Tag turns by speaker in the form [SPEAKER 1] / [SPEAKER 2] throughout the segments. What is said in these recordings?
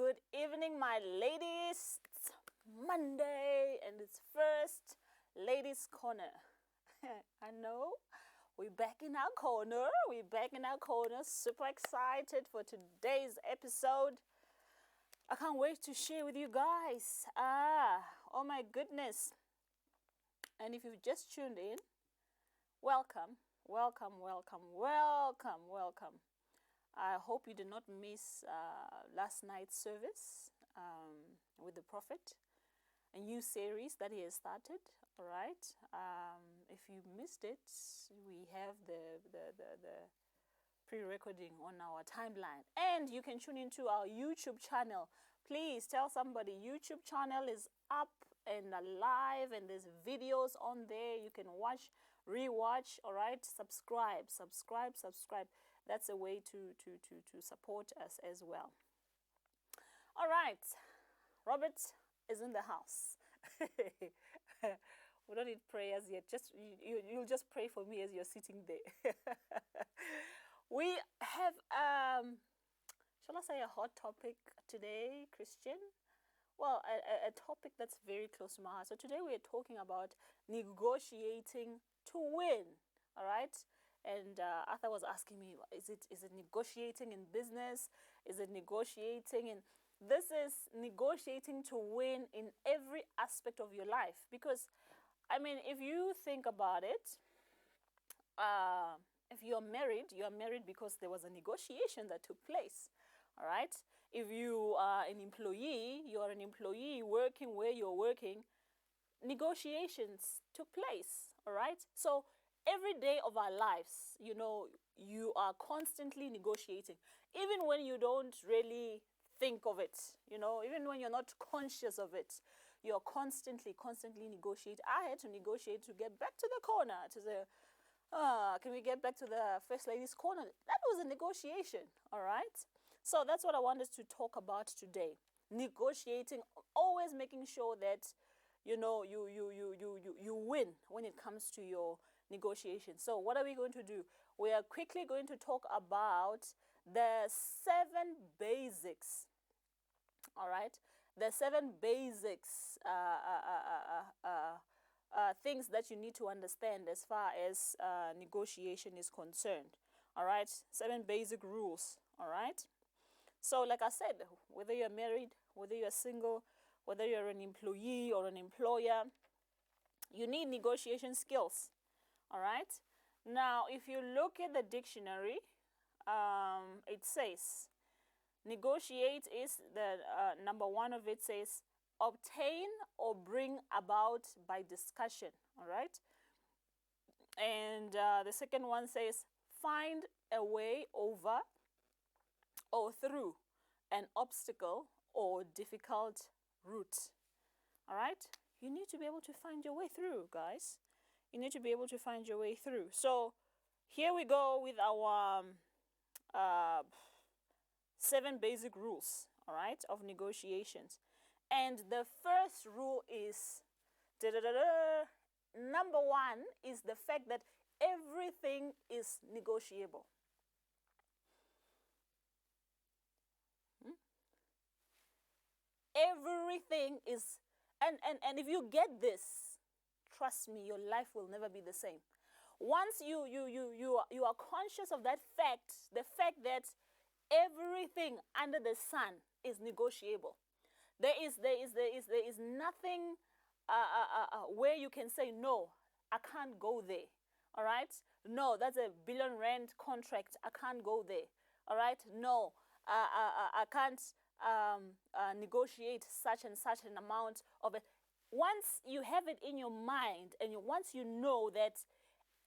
[SPEAKER 1] Good evening, my ladies. It's Monday and it's First Ladies Corner. I know we're back in our corner. Super excited for today's episode. I can't wait to share with you guys. Oh my goodness. And if you've just tuned in, welcome. I hope you did not miss last night's service with the prophet, a new series that he has started. All right. If you missed it, we have the pre-recording on our timeline, and you can tune into our YouTube channel. Please tell somebody. YouTube channel is up and alive, and there's videos on there. You can watch, rewatch. All right. Subscribe. That's a way to support us as well. All right. Robert is in the house. We don't need prayers yet. Just you'll just pray for me as you're sitting there. We have shall I say a hot topic today, Christian? Well, a topic that's very close to my heart. So today we are talking about negotiating to win. All right. And Arthur was asking me, is it negotiating in business? Is it negotiating in... This is negotiating to win in every aspect of your life. Because, I mean, if you think about it, if you're married because there was a negotiation that took place. All right. If you are an employee, you're an employee working where you're working, negotiations took place. All right. So every day of our lives, you are constantly negotiating, even when you don't really think of it, even when you're not conscious of it, you're constantly negotiating. I had to negotiate to get back to the corner to say, can we get back to the First Lady's Corner? That was a negotiation, all right? So that's what I wanted to talk about today. Negotiating, always making sure that, you win when it comes to your negotiation. So what are we going to do? We are quickly going to talk about the 7 basics, all right? The 7 basics things that you need to understand as far as negotiation is concerned. All right, 7 basic rules. All right. So like I said, whether you're married, whether you're single, whether you're an employee or an employer, you need negotiation skills. All right. Now, if you look at the dictionary, it says negotiate is the number one of it says obtain or bring about by discussion. All right. And the second one says find a way over or through an obstacle or difficult route. All right. You need to be able to find your way through, guys. You need to be able to find your way through. So here we go with our 7 basic rules, all right, of negotiations. And the first rule is, number 1 is the fact that everything is negotiable. Everything is, and if you get this, trust me, your life will never be the same. Once you are conscious of that fact, the fact that everything under the sun is negotiable. There is nothing where you can say, no, I can't go there. All right. No, that's a R1 billion contract. I can't go there. All right. No, I can't negotiate such and such an amount of it. Once you have it in your mind and once you know that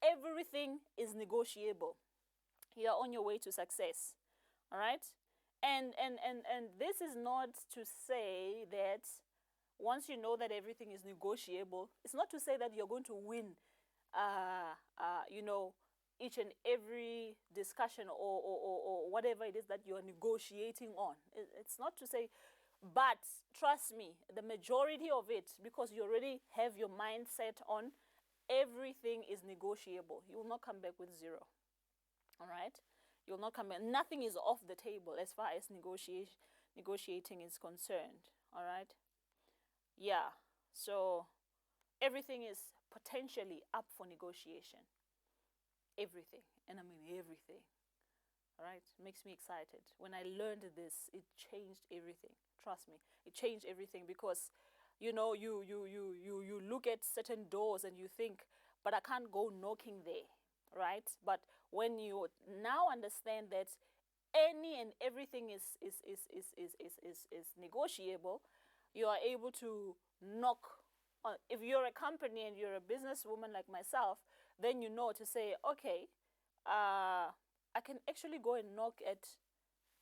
[SPEAKER 1] everything is negotiable, you're on your way to success. All right. And this is not to say that once you know that everything is negotiable, it's not to say that you're going to win, each and every discussion or whatever it is that you're negotiating on. It's not to say, but trust me, the majority of it, because you already have your mind set on everything is negotiable. You will not come back with 0. All right. You'll not come back. Nothing is off the table as far as negotiating is concerned. All right. Yeah. So everything is potentially up for negotiation. Everything. And I mean everything. All right. It makes me excited. When I learned this, it changed everything. Trust me. It changed everything because you look at certain doors and you think, but I can't go knocking there, right? But when you now understand that any and everything is negotiable, you are able to knock on. If you're a company and you're a businesswoman like myself, then you know to say, okay, I can actually go and knock at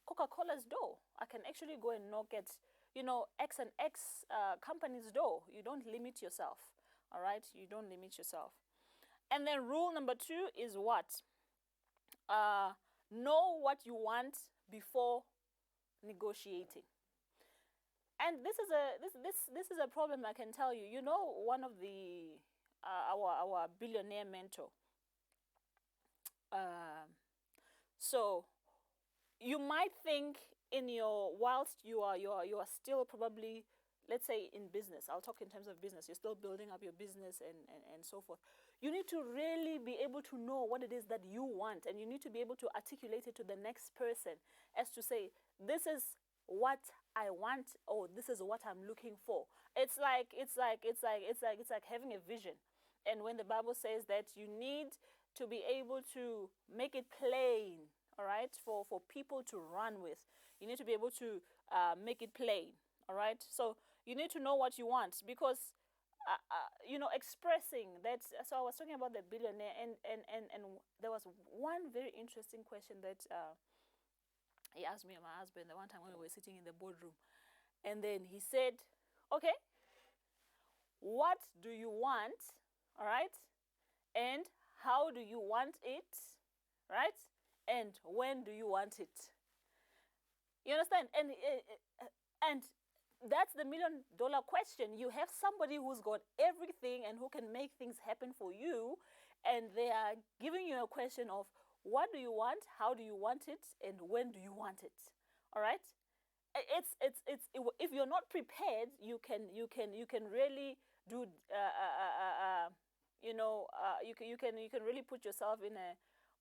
[SPEAKER 1] Coca-Cola's door. I can actually go and knock at, X and X company's door. You don't limit yourself. All right? You don't limit yourself. And then rule number 2 is what? Know what you want before negotiating. And this is a problem, I can tell you. One of the our billionaire mentor. So you might think whilst you are still probably, let's say, in business. I'll talk in terms of business. You're still building up your business and so forth. You need to really be able to know what it is that you want, and you need to be able to articulate it to the next person as to say, this is what I want, or this is what I'm looking for. It's like having a vision. And when the Bible says that you need to be able to make it plain, all right, for people to run with. You need to be able to make it plain, all right? So you need to know what you want because, expressing that. So I was talking about the billionaire, and there was one very interesting question that he asked me and my husband the one time when we were sitting in the boardroom. And then he said, okay, what do you want, all right? And how do you want it, right? And when do you want it? You understand? And that's the $1 million question. You have somebody who's got everything and who can make things happen for you, and they are giving you a question of what do you want, how do you want it, and when do you want it? All right? It's if you're not prepared, you can really do you can really put yourself in a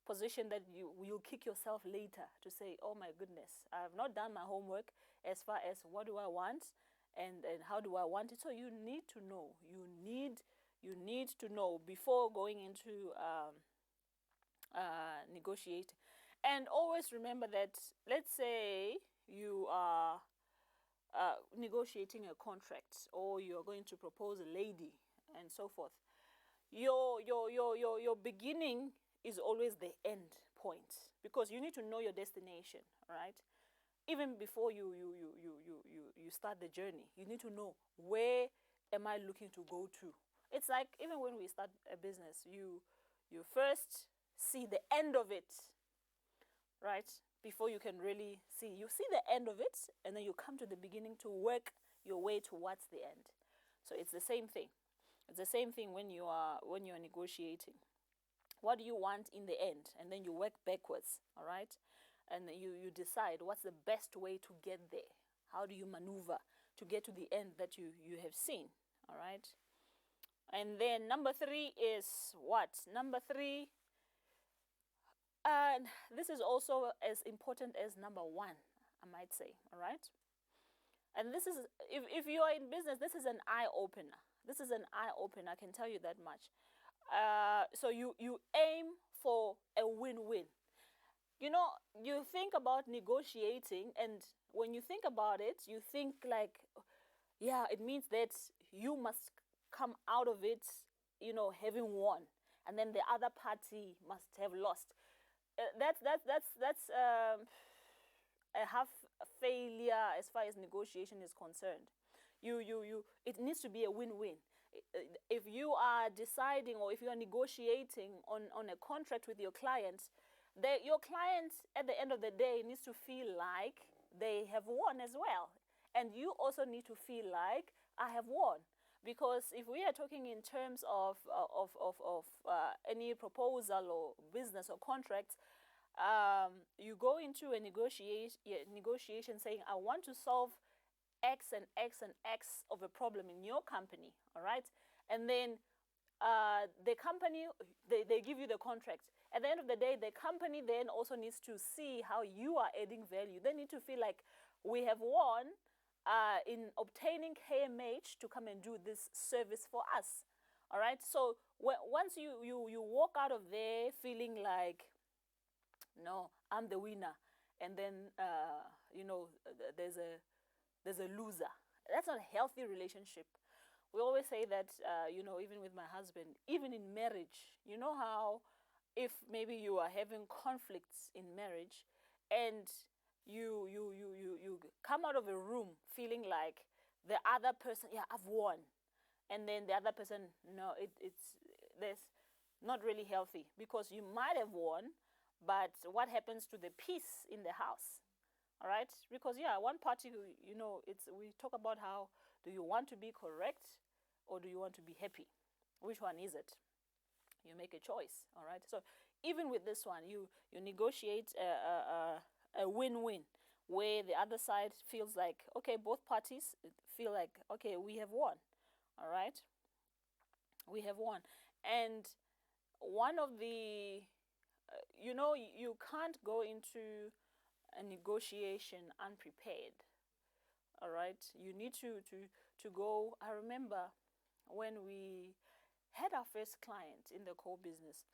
[SPEAKER 1] position that you'll kick yourself later to say, oh my goodness, I have not done my homework as far as what do I want and how do I want it. So you need to know. You need to know before going into negotiate. And always remember that, let's say you are negotiating a contract, or you're going to propose a lady and so forth. Your beginning is always the end point, because you need to know your destination, right? Even before you start the journey, you need to know, where am I looking to go to? It's like even when we start a business, you first see the end of it, right? Before you can really see. You see the end of it, and then you come to the beginning to work your way towards the end. So it's the same thing. It's the same thing when you are negotiating. What do you want in the end? And then you work backwards, all right? And you decide what's the best way to get there. How do you maneuver to get to the end that you have seen, all right? And then number 3 is what? Number 3, and this is also as important as number 1, I might say, all right? And this is, if you are in business, this is an eye-opener. This is an eye-opener, I can tell you that much. So you aim for a win-win. You think about negotiating, and when you think about it, you think like, yeah, it means that you must come out of it, having won, and then the other party must have lost. That's a half failure as far as negotiation is concerned. It needs to be a win-win. If you are deciding, or if you are negotiating on a contract with your client, your client at the end of the day needs to feel like they have won as well, and you also need to feel like I have won. Because if we are talking in terms of any proposal or business or contracts, you go into a negotiation saying, I want to solve X and X and X of a problem in your company, all right? And then the company, they give you the contract. At the end of the day, the company then also needs to see how you are adding value. They need to feel like we have won in obtaining KMH to come and do this service for us. All right. So once you walk out of there feeling like, no, I'm the winner, and then there's a loser. That's not a healthy relationship. We always say that, even with my husband, even in marriage, you know how if maybe you are having conflicts in marriage and you come out of a room feeling like the other person, yeah, I've won. And then the other person, no, it's not really healthy, because you might have won, but what happens to the peace in the house? All right, because one party, we talk about how, do you want to be correct or do you want to be happy? Which one is it? You make a choice. All right, so even with this one, you negotiate a win-win, where the other side feels like, okay, both parties feel like, okay, we have won. All right, we have won. And one of the you can't go into a negotiation unprepared. All right, you need to go. I remember when we had our first client in the coal business,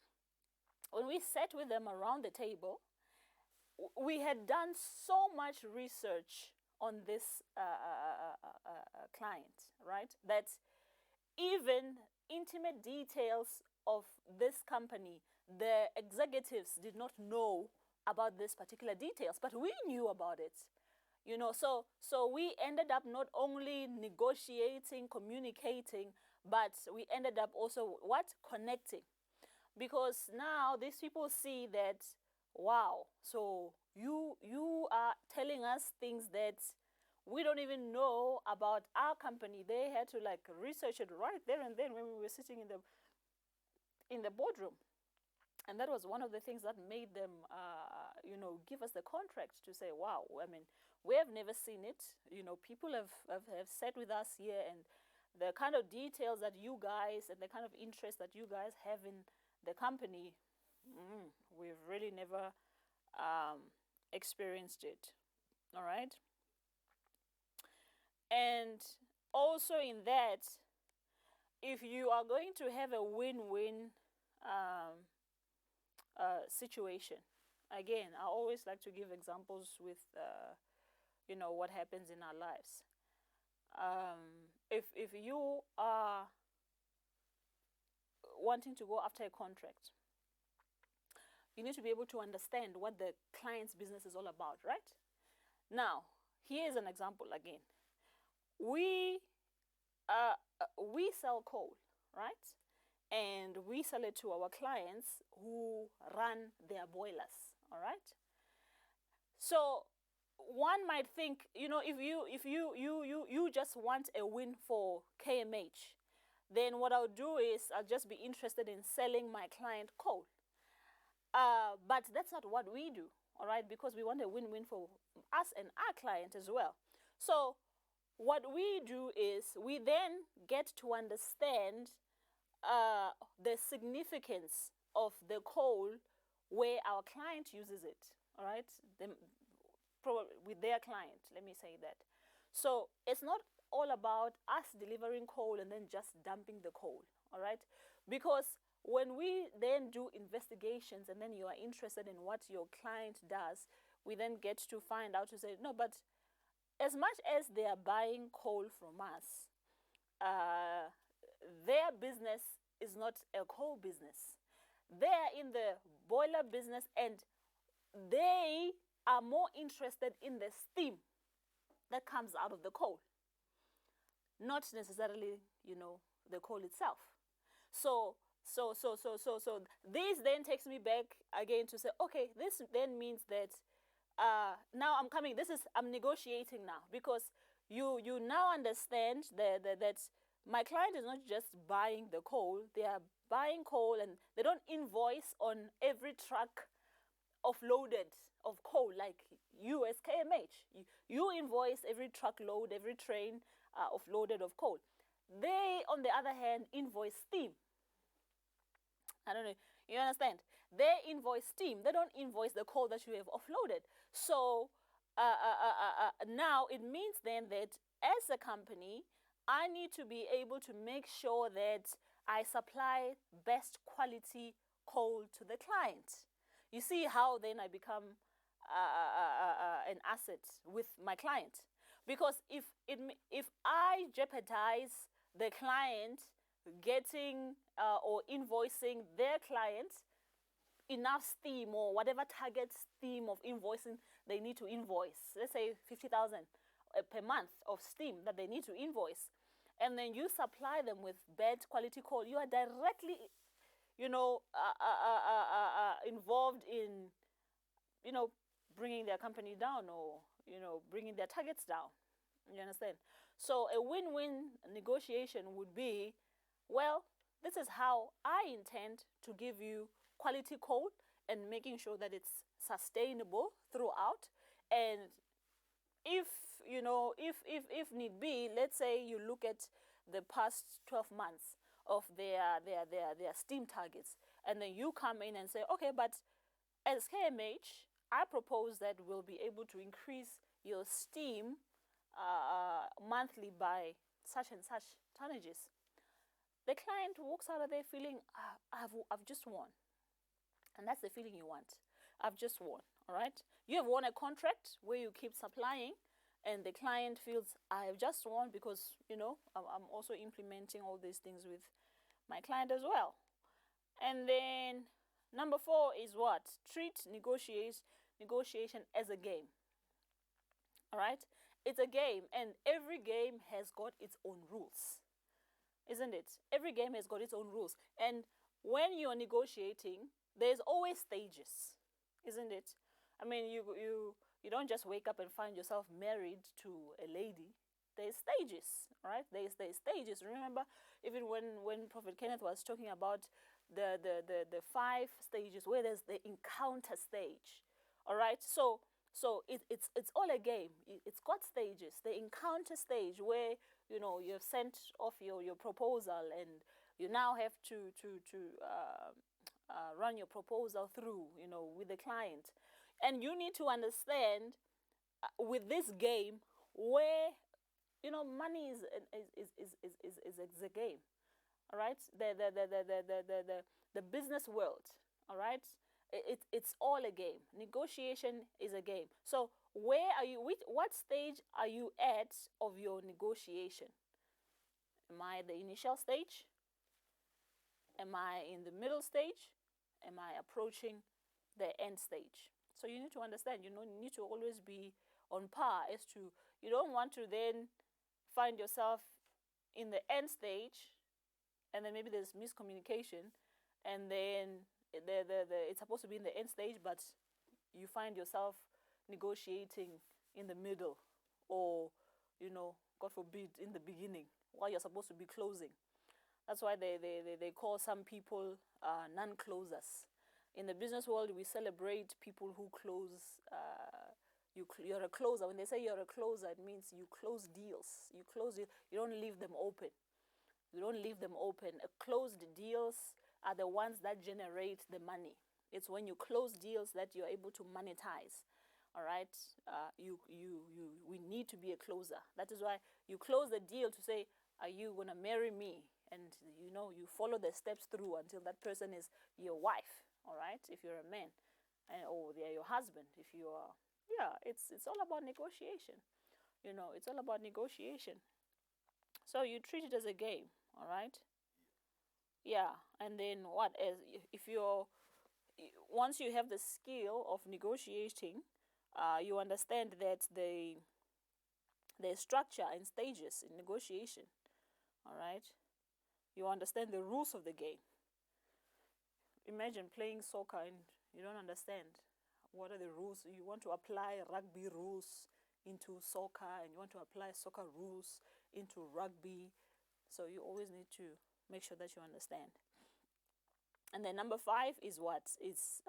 [SPEAKER 1] when we sat with them around the table, we had done so much research on this client, right, that even intimate details of this company, the executives did not know about this particular details, but we knew about it. So we ended up not only negotiating, communicating, but we ended up also connecting, because now these people see that, wow, so you are telling us things that we don't even know about our company. They had to research it right there and then when we were sitting in the boardroom. And that was one of the things that made them, give us the contract to say, wow, I mean, we have never seen it. People have sat with us here, and the kind of details that you guys and the kind of interest that you guys have in the company, we've really never experienced it. All right. And also in that, if you are going to have a win-win situation, again, I always like to give examples with what happens in our lives. If you are wanting to go after a contract, you need to be able to understand what the client's business is all about, right? Now, here is an example again. We sell coal, right? And we sell it to our clients who run their boilers, all right? So one might think, if you just want a win for KMH, then what I'll do is I'll just be interested in selling my client coal. But that's not what we do, all right? Because we want a win-win for us and our client as well. So what we do is we then get to understand the significance of the coal where our client uses it, all right? Probably with their client, let me say that. So it's not all about us delivering coal and then just dumping the coal, all right? Because when we then do investigations and then you are interested in what your client does, we then get to find out to say, no, but as much as they are buying coal from us, their business is not a coal business. They are in the boiler business, and they are more interested in the steam that comes out of the coal, not necessarily, the coal itself. So this then takes me back again to say, okay, this then means that now I'm negotiating now, because you now understand that my client is not just buying the coal. They are buying coal, and they don't invoice on every truck offloaded of coal, like you as KMH. You invoice every truckload, every train offloaded of coal. They, on the other hand, invoice steam. I don't know, you understand? They invoice steam. They don't invoice the coal that you have offloaded. So now it means then that as a company, I need to be able to make sure that I supply best quality coal to the client. You see how then I become an asset with my client. Because if I jeopardize the client getting or invoicing their clients enough steam, or whatever target steam of invoicing they need to invoice, let's say 50,000 per month of steam that they need to invoice, and then you supply them with bad quality coal, you are directly, involved in, bringing their company down, or, bringing their targets down. You understand? So a win-win negotiation would be, well, this is how I intend to give you quality coal, and making sure that it's sustainable throughout. And if need be, let's say you look at the past 12 months of their steam targets, and then you come in and say, okay, but as KMH, I propose that we'll be able to increase your steam monthly by such and such tonnages. The client walks out of there feeling, I've just won. And that's the feeling you want. I've just won, all right? You have won a contract where you keep supplying, and the client feels, I have just won because, I'm also implementing all these things with my client as well. And then number 4 is what? Treat negotiation as a game, all right? It's a game, and every game has got its own rules, isn't it? Every game has got its own rules. And when you're negotiating, there's always stages, isn't it? I mean, you don't just wake up and find yourself married to a lady. There's stages, right? There's stages. Remember, even when Prophet Kenneth was talking about the 5 stages, where there's the encounter stage, all right? So it's all a game. It's got stages. The encounter stage, where you've sent off your proposal, and you now have to run your proposal through, with the client. And you need to understand with this game where, money is a game, all right? The business world, all right? It's all a game. Negotiation is a game. So where are you? What stage are you at of your negotiation? Am I at the initial stage? Am I in the middle stage? Am I approaching the end stage? So you need to understand, you need to always be on par as to, you don't want to then find yourself in the end stage, and then maybe there's miscommunication, and then it's supposed to be in the end stage, but you find yourself negotiating in the middle, or, God forbid, in the beginning, while you're supposed to be closing. That's why they call some people non-closers. In the business world, we celebrate people who close. You're a closer. When they say you're a closer, it means you close deals. You don't leave them open. You don't leave them open. Closed deals are the ones that generate the money. It's when you close deals that you're able to monetize. All right, we need to be a closer. That is why you close the deal to say, are you gonna marry me? And you follow the steps through until that person is your wife. All right, if you're a man, or they're your husband. If you are, it's all about negotiation. It's all about negotiation. So you treat it as a game. All right. Yeah, and then what? Once you have the skill of negotiating, you understand that there's structure and stages in negotiation. All right. You understand the rules of the game. Imagine playing soccer and you don't understand what are the rules. You want to apply rugby rules into soccer, and you want to apply soccer rules into rugby. So you always need to make sure that you understand. And then number 5 is what? It's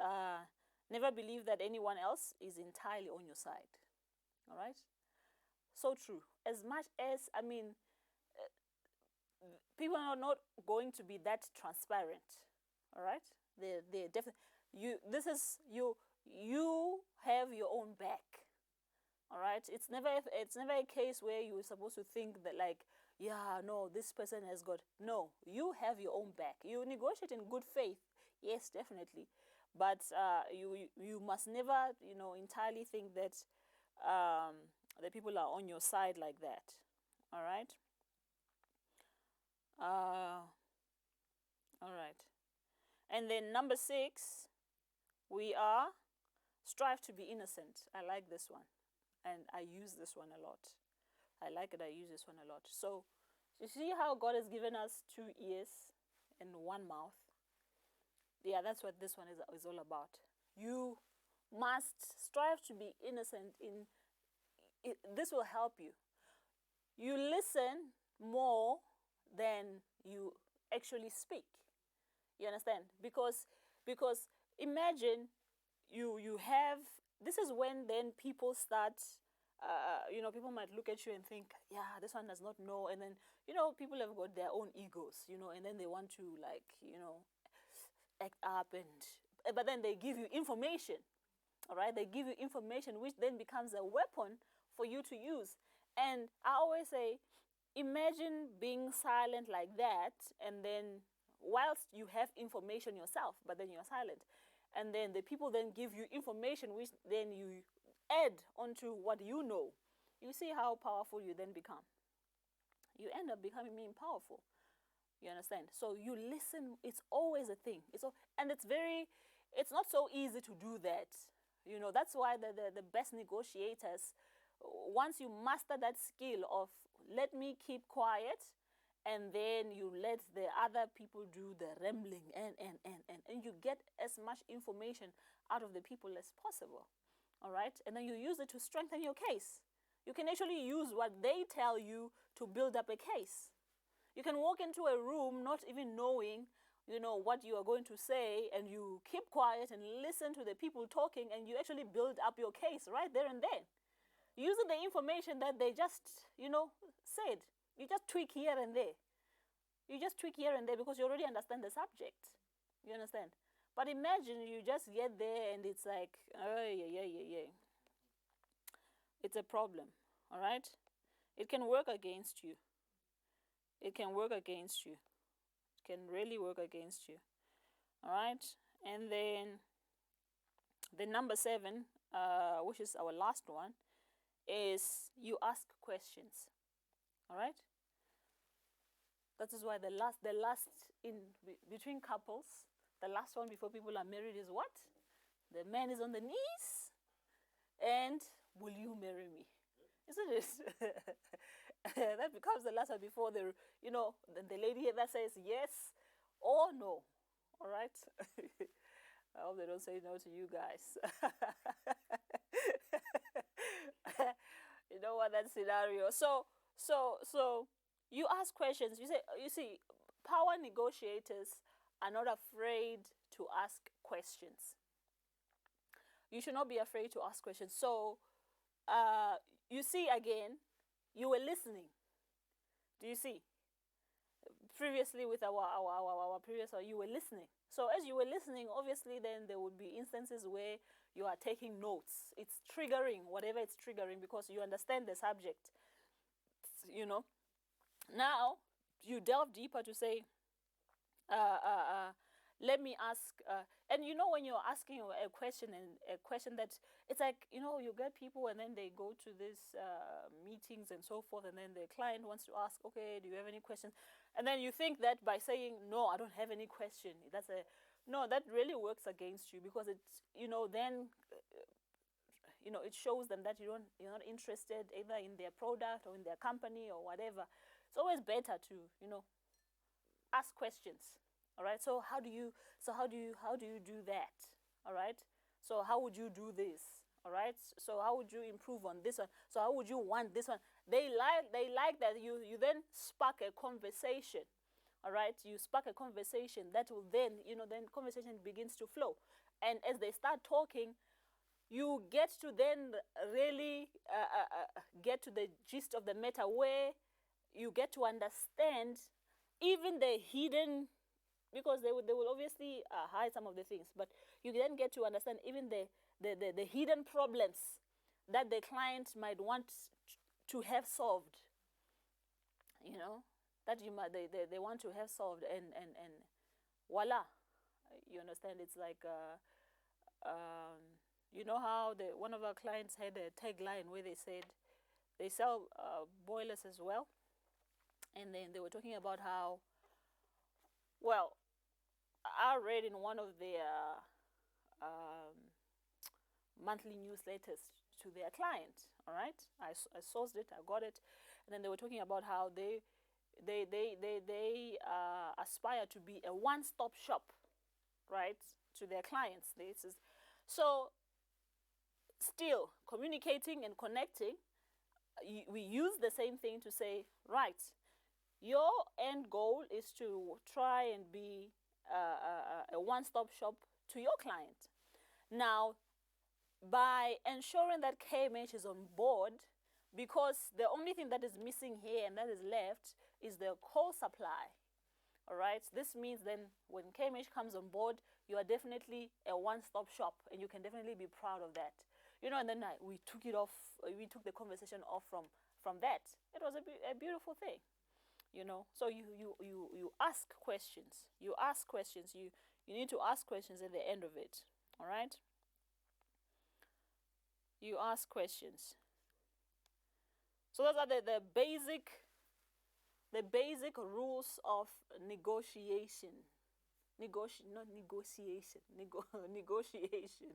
[SPEAKER 1] Never believe that anyone else is entirely on your side. All right? So true. As much as, I mean, people are not going to be that transparent. All right? They're definitely, you have your own back. All right? It's never a case where you're supposed to think that, like, yeah, no, this person has got, no, you have your own back. You negotiate in good faith. Yes, definitely. But you must never, entirely think that the people are on your side like that. All right? All right. And then number 6, we are strive to be innocent. I like this one. And I use this one a lot. I like it. I use this one a lot. So, you see how God has given us 2 ears and 1 mouth? Yeah, that's what this one is all about. You must strive to be innocent. This will help you. You listen more than you actually speak. You understand? Because imagine you have, this is when then people start, people might look at you and think, yeah, this one does not know. And then, people have got their own egos, and then they want to, like, act up, but then they give you information. All right? They give you information which then becomes a weapon for you to use. And I always say, imagine being silent like that, and then whilst you have information yourself, but then you're silent. And then the people then give you information which then you add onto what you know. You see how powerful you then become. You end up becoming powerful. You understand? So you listen. It's always a thing. It's not so easy to do that. That's why the best negotiators, once you master that skill of let me keep quiet, and then you let the other people do the rambling and you get as much information out of the people as possible. All right? And then you use it to strengthen your case. You can actually use what they tell you to build up a case. You can walk into a room not even knowing, what you are going to say, and you keep quiet and listen to the people talking, and you actually build up your case right there and then. Using the information that they just, said. You just tweak here and there. You just tweak here and there because you already understand the subject. You understand? But imagine you just get there and it's like, oh, yeah. It's a problem. All right? It can work against you. It can work against you. It can really work against you. All right? And then the number 7, which is our last one, is you ask questions. All right? That is why the last in between couples, the last one before people are married is what? The man is on the knees and will you marry me? Isn't it? That becomes the last one before the lady that says yes or no. All right? I hope they don't say no to you guys. You know what, that scenario. So you ask questions. You see, power negotiators are not afraid to ask questions. You should not be afraid to ask questions. So, you see, again, you were listening. Do you see? Previously with our previous, you were listening. So as you were listening, obviously then there would be instances where you are taking notes. It's triggering, whatever it's triggering, because you understand the subject. Now, you delve deeper to say, let me ask, and when you're asking a question, and a question that, it's like, you get people and then they go to these meetings and so forth, and then the client wants to ask, okay, do you have any questions? And then you think that by saying, no, I don't have any question, that really works against you, because it's, then, it shows them that you're not interested either in their product or in their company or whatever. It's always better to, ask questions. All right. So how do you do that? All right. So how would you do this? All right. So how would you improve on this one? So how would you want this one? They like that you then spark a conversation. All right. You spark a conversation that will then, then conversation begins to flow. And as they start talking, you get to then really get to the gist of the matter, where you get to understand even the hidden, because they will obviously hide some of the things, but you then get to understand even the hidden problems that the client might want to have solved, you know, that they want to have solved, and voila, you understand. It's like you know how one of our clients had a tagline where they said they sell boilers as well, and then they were talking about how, well, I read in one of their monthly newsletters to their client. All right, I sourced it, I got it, and then they were talking about how they aspire to be a one-stop shop, right, to their clients. So still communicating and connecting, we use the same thing to say, right, your end goal is to try and be a one-stop shop to your client. Now, by ensuring that KMH is on board, because the only thing that is missing here and that is left is the coal supply. All right, this means then when KMH comes on board, you are definitely a one-stop shop, and you can definitely be proud of that. You know, and then we took the conversation off from that. It was a beautiful thing, you know. So you ask questions. You need to ask questions at the end of it. All right, you ask questions. So those are the basic rules of negotiation. Not negotiation. Negotiation.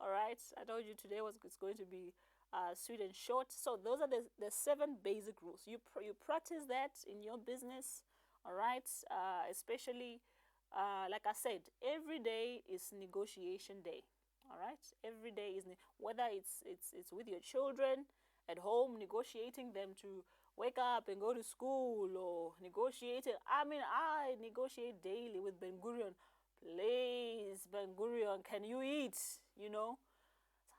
[SPEAKER 1] All right. I told you today it's going to be sweet and short. So those are the 7 basic rules. You practice that in your business. All right. Especially, like I said, every day is negotiation day. All right. Every day is, whether it's with your children at home, negotiating them to wake up and go to school, or negotiating. I mean, I negotiate daily with Ben Gurion. Please, Ben Gurion, can you eat? You know,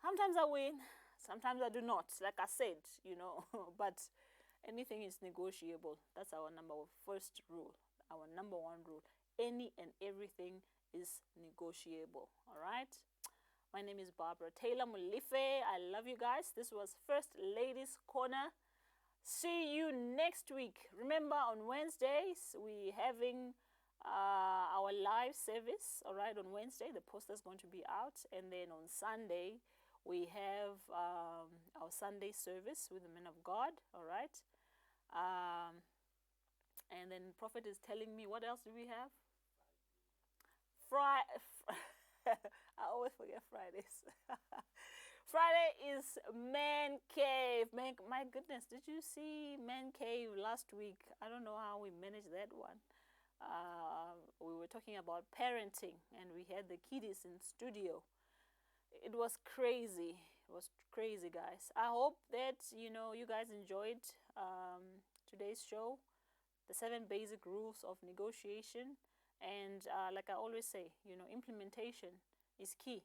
[SPEAKER 1] sometimes I win, sometimes I do not, like I said, you know, but anything is negotiable. That's our first rule, our number 1 rule. Any and everything is negotiable. All right. My name is Barbara Taylor Molefe. I love you guys. This was First Ladies Corner. See you next week. Remember, on Wednesdays we having our live service. All right, on Wednesday the poster is going to be out, and then on Sunday we have our Sunday service with the men of God. All right, and then Prophet is telling me, what else do we have? I always forget Fridays. Friday is Man Cave. My goodness, did you see Man Cave last week? I don't know how we managed that one. We were talking about parenting, and we had the kiddies in studio. It was crazy. It was crazy, guys. I hope that, you know, you guys enjoyed today's show, the 7 basic rules of negotiation. And like I always say, you know, implementation is key.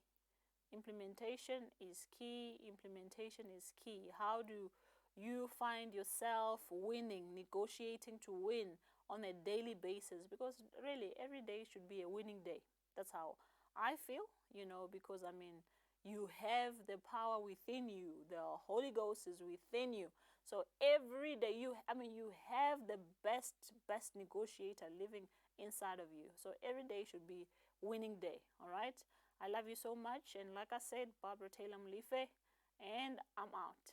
[SPEAKER 1] Implementation is key. Implementation is key. How do you find yourself winning, negotiating to win on a daily basis? Because really, every day should be a winning day. That's how I feel, you know, because I mean, you have the power within you. The Holy Ghost is within you. So every day you have the best negotiator living inside of you. So every day should be winning day. All right. I love you so much. And like I said, Barbara Taylor Molefe, and I'm out.